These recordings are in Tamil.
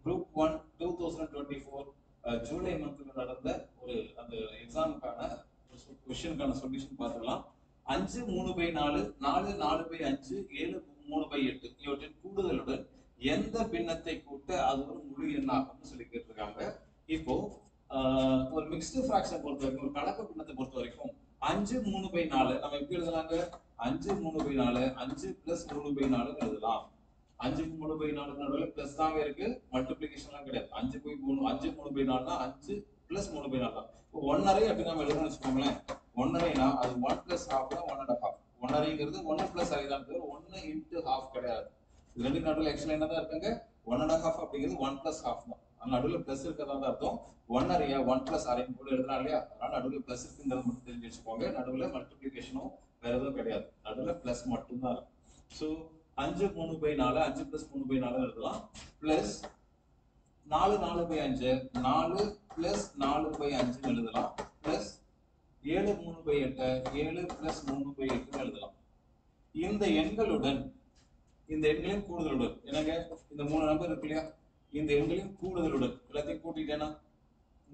குரூப் 1 2024 ஜூலை மந்த்ல நடந்த ஒரு அந்த எக்ஸாமுக்கான கொஸ்டினுக்கான சொல்யூஷன் பார்த்துக்கலாம். 5 3/4 4 4/5 7 3/8 இவற்றின் கூடுதலுடன் எந்த பின்னத்தை கூட்ட அது ஒரு முழு எண்ணாகும்னு சொல்லி கேட்டிருக்காங்க. இப்போ ஒரு மிக்ஸ்டு ஃபிராக்ஷன் பொறுத்த வரைக்கும், ஒரு கலப்பு பின்னத்தை பொறுத்த வரைக்கும் 5 3/4 நம்ம எப்படி எழுதலாங்க? 5 3/4 5 + 3/4 எழுதலாம். 5 3/4 நடுவுல பிளஸ் தாங்க இருக்கு, மல்டிப்ளிகேஷன்லாம் கிடையாது. 5 3/4னா 5 + 3/4 தான். இப்போ 1/2 அப்படி நம்ம எழுதணும்னு வச்சுக்கோங்களேன். 1/2னா அது 1 + ½ 1.5. 1/2ங்கிறது 1 + ½ தான், 1 × ½ கிடையாது. இது ரெண்டு நடுவுல எக்ஸ்ட்ரா என்ன தான் இருக்குங்க? 1.5 அப்படிங்கிறது 1 + ½ தான். நடுவுல பிளஸ் இருக்கிறதா தான் அர்த்தம். 1/2 1 + ½ கூட எழுதலாம் இல்லையா? அதனால நடுவுல பிளஸ் இருக்குங்கிறது மட்டும் தெரிஞ்சு வச்சுக்கோங்க. நடுவுல மல்டிப்ளிகேஷனும் வேற எதுவும் கிடையாது, நடுவுல பிளஸ் மட்டும் தான் இருக்கு. ஸோ 5 3/4 5 + 3/4 எழுதலாம். பிளஸ் 4 4/5 4 + 4/5 எழுதலாம். பிளஸ் 7 3/8 7 + 3/8 எழுதலாம். இந்த எண்களின் கூடுதலுடன் என்னங்க? இந்த 3 நம்பர் இருக்கு இல்லையா? இந்த எண்களின் கூடுதலுடன் எல்லாத்தையும் கூட்டிட்டேனா,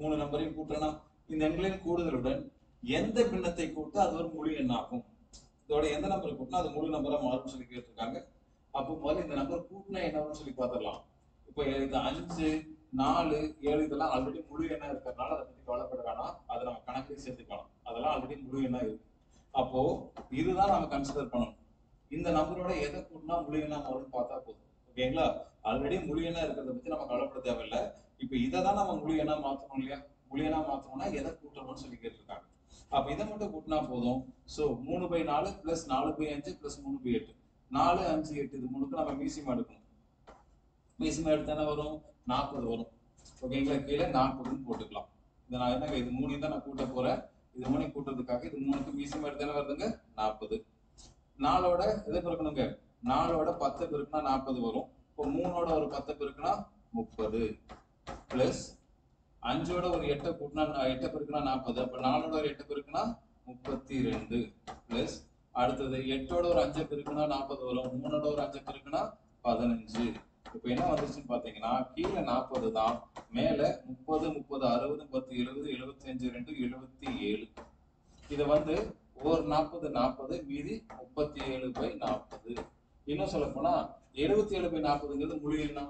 3 நம்பரையும் கூட்டனா, இந்த எண்களின் கூடுதலுடன் எந்த பின்னத்தை கூட்ட அது ஒரு முழு எண்ணாகும். இதோட எந்த நம்பரை கூட்டினா அது முழு நம்பரா மாறும் சொல்லி கேட்டிருக்காங்க. அப்போ முதல்ல இந்த நம்பர் கூட்டினா என்னன்னு சொல்லி பார்த்துடலாம். இப்போ இந்த 5 4 7 இதெல்லாம் ஆல்ரெடி முழு எண்ணா இருக்கிறதுனால அதை பத்தி கவலைப்பட வேணாம். அதை நம்ம கணக்கில் சேர்த்துக்கலாம். அதெல்லாம் ஆல்ரெடி முழு எண்ணா இருக்கு. அப்போ இதுதான் நம்ம கன்சிடர் பண்ணணும். இந்த நம்பரோட எதை கூட்டினா முழு எண்ணா மாறும்னு பார்த்தா போதும். ஓகேங்களா? ஆல்ரெடி முழு எண்ணா இருக்கிறத பத்தி நம்ம கவலைப்பட தேவையில்லை. இப்போ இதை தான் நம்ம முழு எண்ணா மாற்றணும் இல்லையா? முழு எண்ணா மாற்றணும்னா எதை கூட்டணும்னு சொல்லி கேட்டிருக்காங்க. அப்ப இதை மட்டும் கூட்டினா போதும். ஸோ 3/4 + 4/5 + 3/8 4 5 8 இது மூணுக்கு நம்ம மீசியம் எடுக்கணும். மீசியம் எடுத்தா என்ன வரும்? 40 வரும். ஓகேங்களா? கீழே 40ன்னு போட்டுக்கலாம். இதை நான் என்னங்க இது 3 தான் நான் கூட்ட போறேன். இது 3 கூட்டுறதுக்காக இது 3க்கு மீசியம் எடுத்தா என்ன வருதுங்க? 40. 4ஓட எதை பெருக்கணுங்க? 4ஓட 10 பெருக்கினா 40 வரும். இப்போ 3ஓட ஒரு 10 பெருக்கினா 30 பிளஸ் 5ஓட ஒரு 8 கூட்டினா 8 பெருக்கினா 40. அப்ப 4ஓட ஒரு 8 பெருக்கினா 32 பிளஸ் அடுத்தது 8ஓட ஒரு 5 பெருக்கினா 40 வரும். 3ஓட ஒரு 5 பெருக்கினா 15. இப்போ என்ன வந்துருச்சுன்னு பாத்தீங்கன்னா கீழே 40 தான், மேல 30 30 60 10 70 75 2 77. இதை வந்து ஒரு 40 40 மீதி 37/40. இன்னும் சொல்ல போனா 77/40ங்கிறது முழு எண்ணா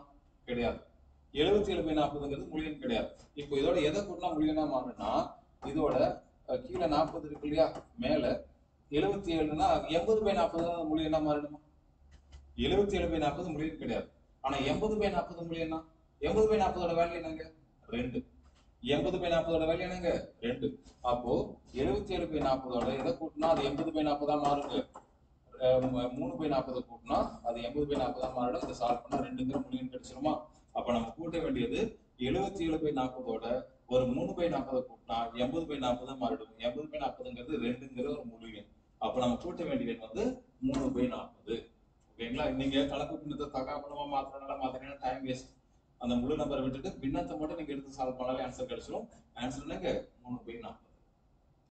கிடையாது. 77/40ங்கிறது முழு எண் கிடையாது. இப்போ இதோட எதை கூட்டினா முழு எண்ணா மாறும்னா, இதோட கீழே 40 இருக்கு இல்லையா, மேல 77னா 80/40 முழு எண்ணா மாறணுமா? 77/40 முழு எண் கிடையாது. ஆனா 80/40 முழு எண்ணா. 80/40 வேல்யூ என்னங்க? 2. 80/40 வேல்யூ என்னங்க? 2. அப்போ 77/40 எதை கூட்டினா அது 80/40 மாறுங்க. 3/40 கூட்டினா அது 80/40 மாறிடும். இதை சால்வ் பண்ணா 2ங்கிற முழு எண் கிடைச்சிருமா? அப்ப நம்ம கூட்ட வேண்டியது 77/40 ஒரு 3/40 கூட்டினா 80/40 மாறிடும். 80/40ங்கிறது 2ங்கிற ஒரு முழு எண். அப்ப நம்ம கூட்ட வேண்டிய எண் வந்து 3/40. ஓகேங்களா? நீங்க கலப்பு பின்னத்தை தகாபலமா மாத்திரனால மாத்திரீங்கன்னா டைம் வேஸ்ட். அந்த முழு நம்பரை விட்டுட்டு பின்னத்தை மட்டும் நீங்க எடுத்து சால்வ் பண்ணாலே ஆன்சர் கிடைச்சிடும். ஆன்சர் என்னங்க? 3/40.